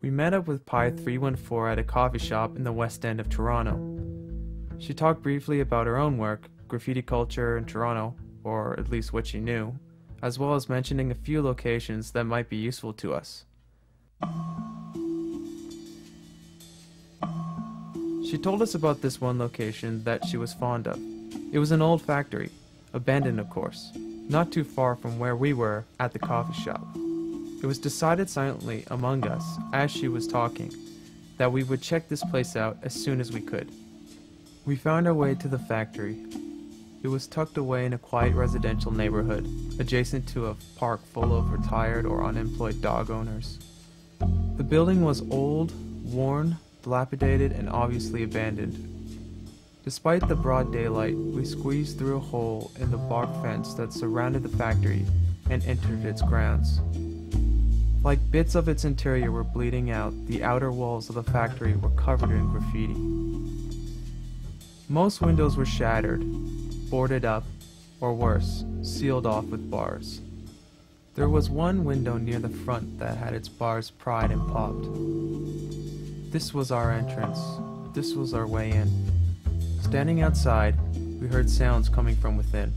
We met up with Pi 314 at a coffee shop in the West End of Toronto. She talked briefly about her own work, graffiti culture in Toronto, or at least what she knew, as well as mentioning a few locations that might be useful to us. She told us about this one location that she was fond of. It was an old factory, abandoned of course, not too far from where we were at the coffee shop. It was decided silently among us, as she was talking, that we would check this place out as soon as we could. We found our way to the factory. It was tucked away in a quiet residential neighborhood, adjacent to a park full of retired or unemployed dog owners. The building was old, worn, dilapidated, and obviously abandoned. Despite the broad daylight, we squeezed through a hole in the bark fence that surrounded the factory and entered its grounds. Like bits of its interior were bleeding out, the outer walls of the factory were covered in graffiti. Most windows were shattered, boarded up, or worse, sealed off with bars. There was one window near the front that had its bars pried and popped. This was our entrance. This was our way in. Standing outside, we heard sounds coming from within.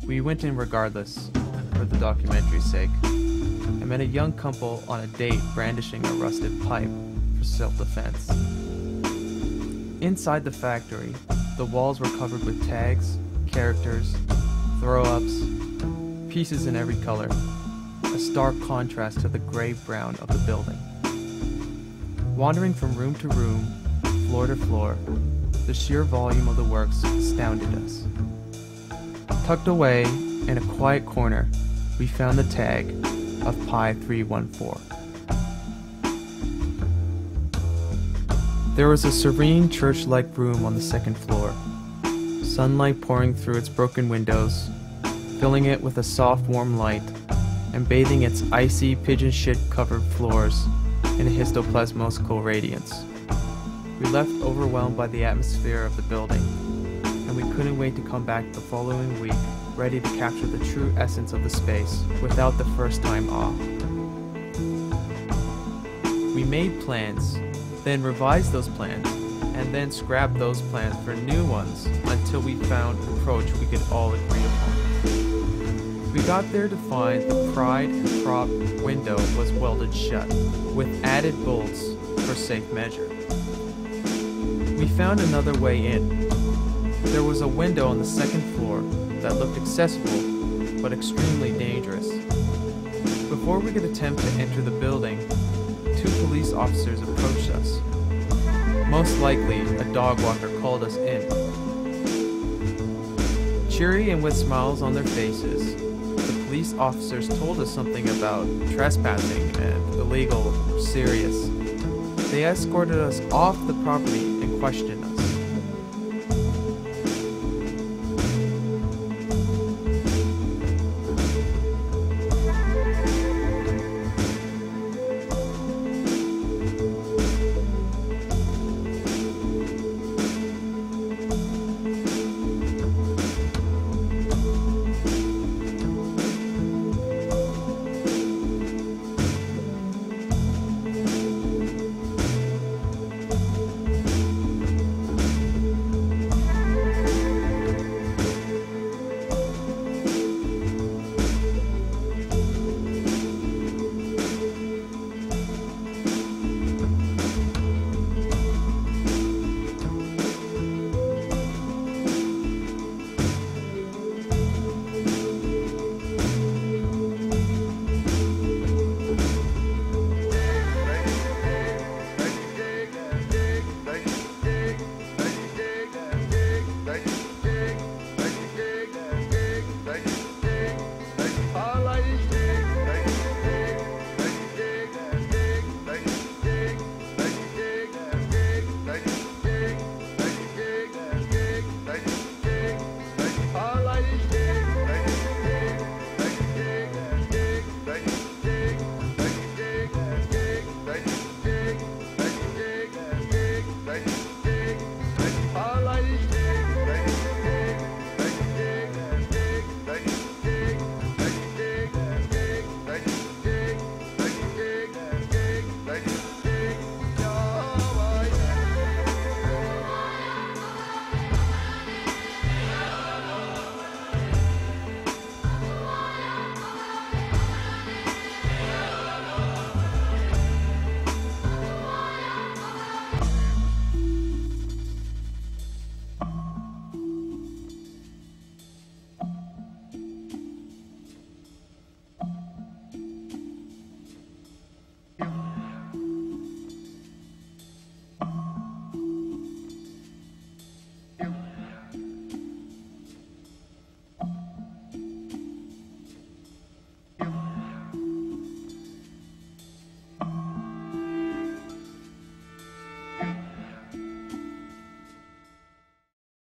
We went in regardless, for the documentary's sake. I met a young couple on a date brandishing a rusted pipe for self-defense. Inside the factory, the walls were covered with tags, characters, throw-ups, pieces in every color, a stark contrast to the gray-brown of the building. Wandering from room to room, floor to floor, the sheer volume of the works astounded us. Tucked away in a quiet corner, we found the tag of Pi 314. There was a serene church-like room on the second floor, sunlight pouring through its broken windows, filling it with a soft warm light, and bathing its icy pigeon shit-covered floors in a histoplasmosical radiance. We left overwhelmed by the atmosphere of the building, and we couldn't wait to come back the following week, ready to capture the true essence of the space without the first-time awe. We made plans, then revised those plans, and then scrapped those plans for new ones until we found an approach we could all agree upon. We got there to find the pried and propped window was welded shut, with added bolts for safe measure. We found another way in. There was a window on the second floor that looked accessible, but extremely dangerous. Before we could attempt to enter the building, 2 police officers approached us. Most likely, a dog walker called us in. Cheery and with smiles on their faces, the police officers told us something about trespassing and illegal or serious. They escorted us off the property and questioned